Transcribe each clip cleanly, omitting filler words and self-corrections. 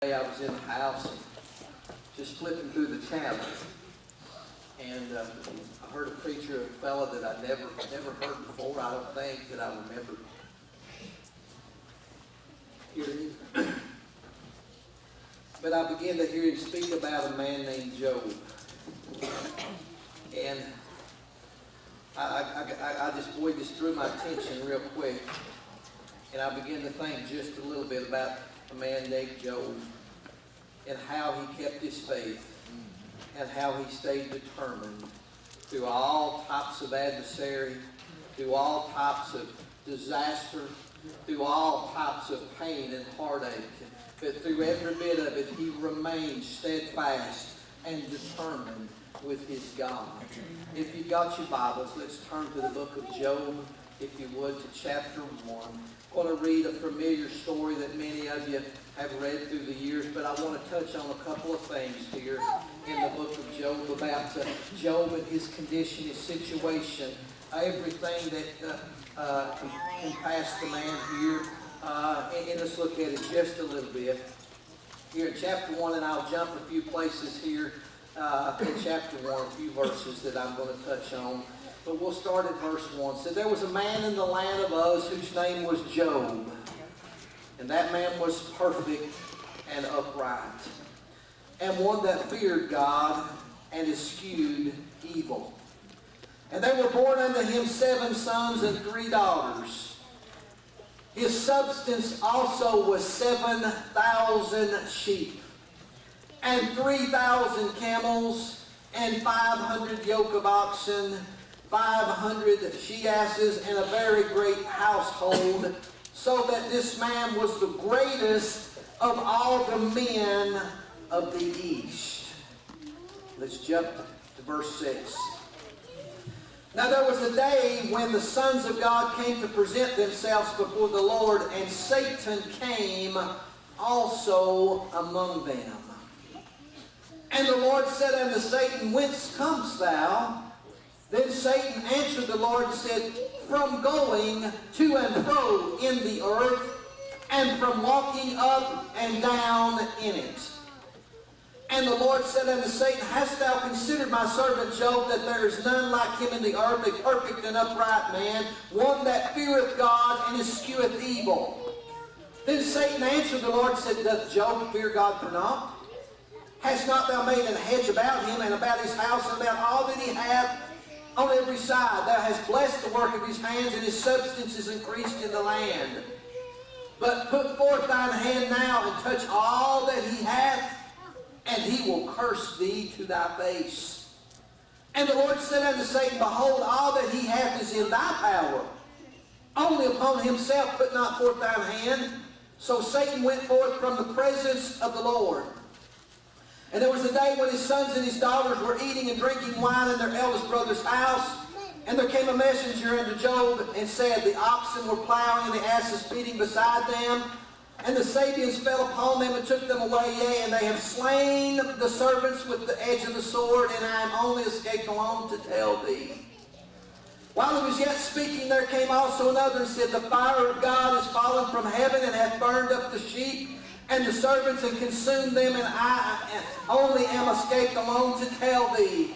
I was in the house and just flipping through the channels, and I heard a preacher, a fella that I never heard before. I don't think that I remember hearing him. But I began to hear him speak about a man named Job. And I just drew my attention real quick. And I began to think just a little bit about a man named Job and how he kept his faith and how he stayed determined through all types of adversary, through all types of disaster, through all types of pain and heartache. But through every bit of it, he remained steadfast and determined with his God. If you've got your Bibles, let's turn to the book of Job, if you would, to chapter 1. I'm going to read a familiar story that many of you have read through the years, but I want to touch on a couple of things here in the book of Job about Job and his condition, his situation, everything that can pass the man here. And let's look at it just a little bit. Here in chapter 1, and I'll jump a few places here in chapter 1, a few verses that I'm going to touch on. But we'll start at verse 1. It said, there was a man in the land of Uz whose name was Job. And that man was perfect and upright, and one that feared God and eschewed evil. And there were born unto him 7 sons and 3 daughters. His substance also was 7,000 sheep, and 3,000 camels, and 500 yoke of oxen, 500 she-asses, and a very great household, so that this man was the greatest of all the men of the east. Let's jump to verse 6. Now there was a day when the sons of God came to present themselves before the Lord, and Satan came also among them. And the Lord said unto Satan, Whence comest thou? Then Satan answered the Lord and said, From going to and fro in the earth, and from walking up and down in it. And the Lord said unto Satan, Hast thou considered my servant Job, that there is none like him in the earth, a perfect and upright man, one that feareth God and escheweth evil? Then Satan answered the Lord and said, Doth Job fear God for naught? Hast not thou made an hedge about him, and about his house, and about all that he hath on every side? Thou hast blessed the work of his hands, and his substance is increased in the land. But put forth thine hand now, and touch all that he hath, and he will curse thee to thy face. And the Lord said unto Satan, Behold, all that he hath is in thy power. Only upon himself put not forth thine hand. So Satan went forth from the presence of the Lord. And there was a day when his sons and his daughters were eating and drinking wine in their eldest brother's house. And there came a messenger unto Job and said, The oxen were plowing and the asses feeding beside them. And the Sabians fell upon them and took them away, yea, and they have slain the servants with the edge of the sword, and I am only escaped alone to tell thee. While he was yet speaking, there came also another and said, The fire of God is fallen from heaven and hath burned up the sheep and the servants and consumed them, and I only am escaped alone to tell thee.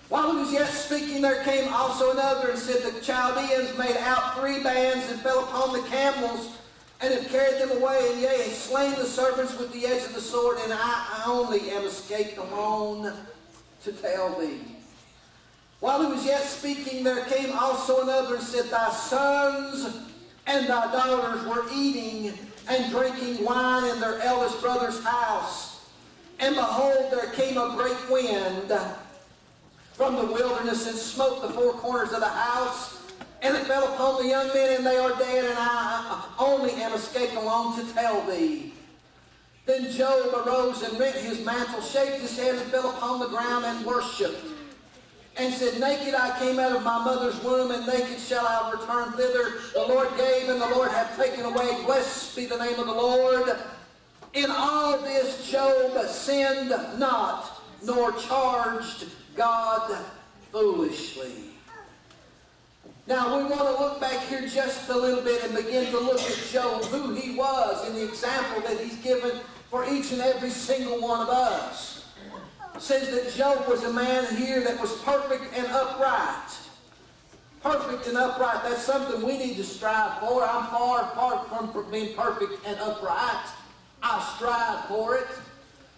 While he was yet speaking, there came also another and said, The Chaldeans made out 3 bands and fell upon the camels and have carried them away, and yea, slain the servants with the edge of the sword, and I only am escaped alone to tell thee. While he was yet speaking, there came also another and said, Thy sons and thy daughters were eating and drinking wine in their eldest brother's house. And behold, there came a great wind from the wilderness and smote the 4 corners of the house, and it fell upon the young men, and they are dead, and I only am escaped alone to tell thee. Then Job arose and rent his mantle, shaved his head, and fell upon the ground and worshipped, and said, Naked I came out of my mother's womb, and naked shall I return thither. The Lord gave, and the Lord hath taken away. Blessed be the name of the Lord. In all this Job sinned not, nor charged God foolishly. Now we want to look back here just a little bit and begin to look at Job, who he was, and the example that he's given for each and every single one of us. It says that Job was a man here that was perfect and upright. Perfect and upright. That's something we need to strive for. I'm far apart from being perfect and upright. I strive for it.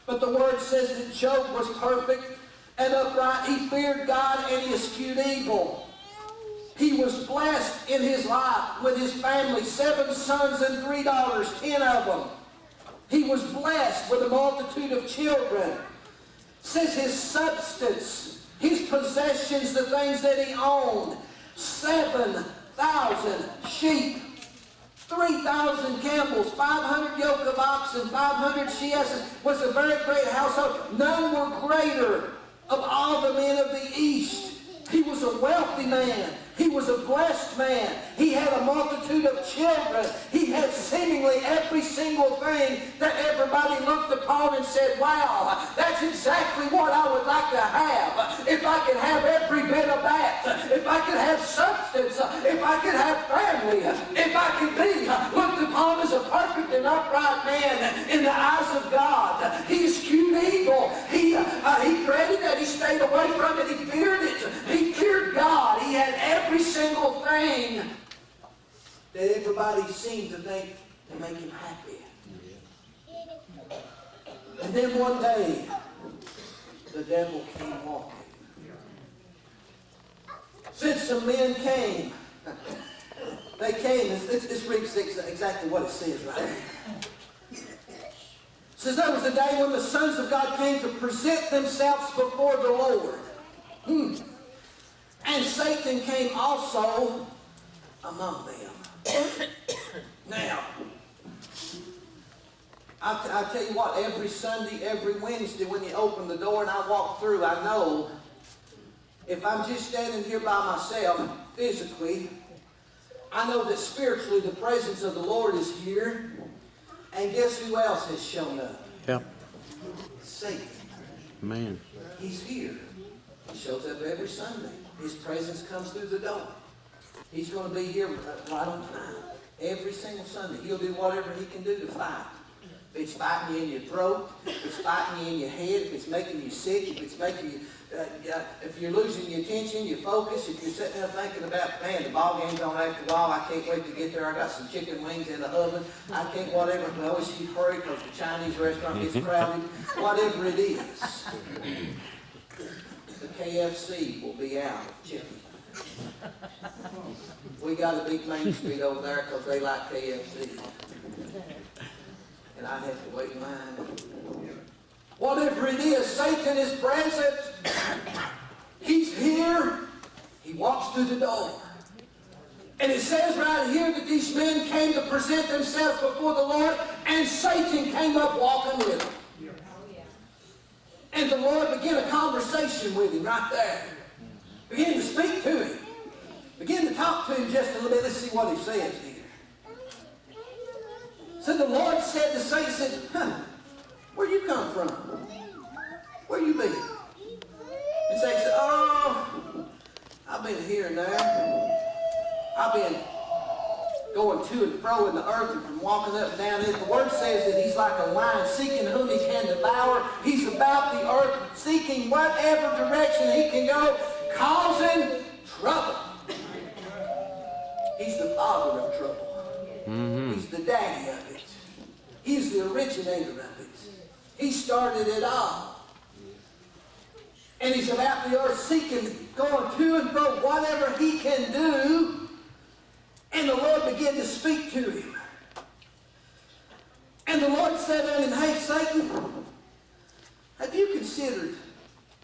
But the Word says that Job was perfect and upright. He feared God and he eschewed evil. He was blessed in his life with his family. 7 sons and 3 daughters, 10 of them. He was blessed with a multitude of children. It says his substance, his possessions, the things that he owned, 7,000 sheep, 3,000 camels, 500 yoke of oxen, 500 she-asses, was a very great household. None were greater of all the men of the East. He was a wealthy man. He was a blessed man. He had a multitude of children. He had seemingly every single thing that everybody looked upon and said, wow, that's exactly what I would like to have. If I could have every bit of that. If I could have substance. If I could have family. If I could be looked upon as a perfect and upright man in the eyes of God. He eschewed evil. He dreaded that. He stayed away from it. He feared it. He feared God. He had every single thing that everybody seemed to think to make him happy. And then one day, the devil came walking. Since some men came, they came. This reads exactly what it says right here. It says, there was a day when the sons of God came to present themselves before the Lord. And Satan came also among them. Now, I tell you what, every Sunday, every Wednesday, when you open the door and I walk through, I know if I'm just standing here by myself, physically, I know that spiritually the presence of the Lord is here. And guess who else has shown up? Yeah. Satan. Man. He's here. He shows up every Sunday. His presence comes through the door. He's going to be here right on time. Every single Sunday. He'll do whatever he can do to fight. If it's fighting you in your throat, if it's fighting you in your head, if it's making you sick, if it's making you, if you're losing your attention, your focus, if you're sitting there thinking about, man, the ball game's on after a while, I can't wait to get there, I got some chicken wings in the oven, I can't whatever, I always keep hurry because the Chinese restaurant gets crowded, whatever it is. The KFC will be out of chicken. We got to beat Main Street over there because they like KFC. And I'd have to wait in line. Whatever it is, Satan is present. He's here. He walks through the door. And it says right here that these men came to present themselves before the Lord, and Satan came up walking with them. And the Lord began a conversation with him right there. Began to speak to him. Began to talk to him just a little bit. Let's see what he says here. So the Lord said to Satan, where you come from? Where you been? And Satan said, oh, I've been here and there. I've been going to and fro in the earth and from walking up and down it. The Word says that he's like a lion seeking whom he can devour. He's about the earth seeking whatever direction he can go, causing trouble. He's the father of trouble. He's the daddy of it. He's the originator of it. He started it all. And he's about the earth seeking, going to and fro, whatever he can do. And the Lord began to speak to him. And the Lord said unto him, hey, Satan,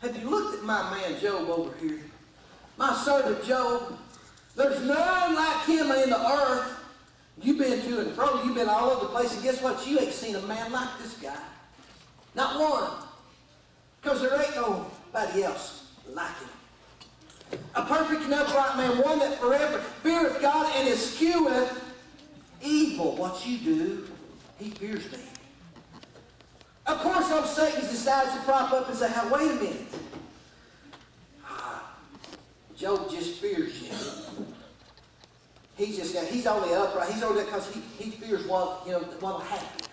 have you looked at my man Job over here? My servant Job. There's none like him in the earth. You've been to and fro. You've been all over the place. And guess what? You ain't seen a man like this guy. Not one. Because there ain't nobody else like him. A perfect and upright man, one that forever feareth God and escheweth evil. What you do, he fears me. Of course, some Satan decides to prop up and say, hey, wait a minute. Job just fears you. He's only upright. He's only because he fears what will happen.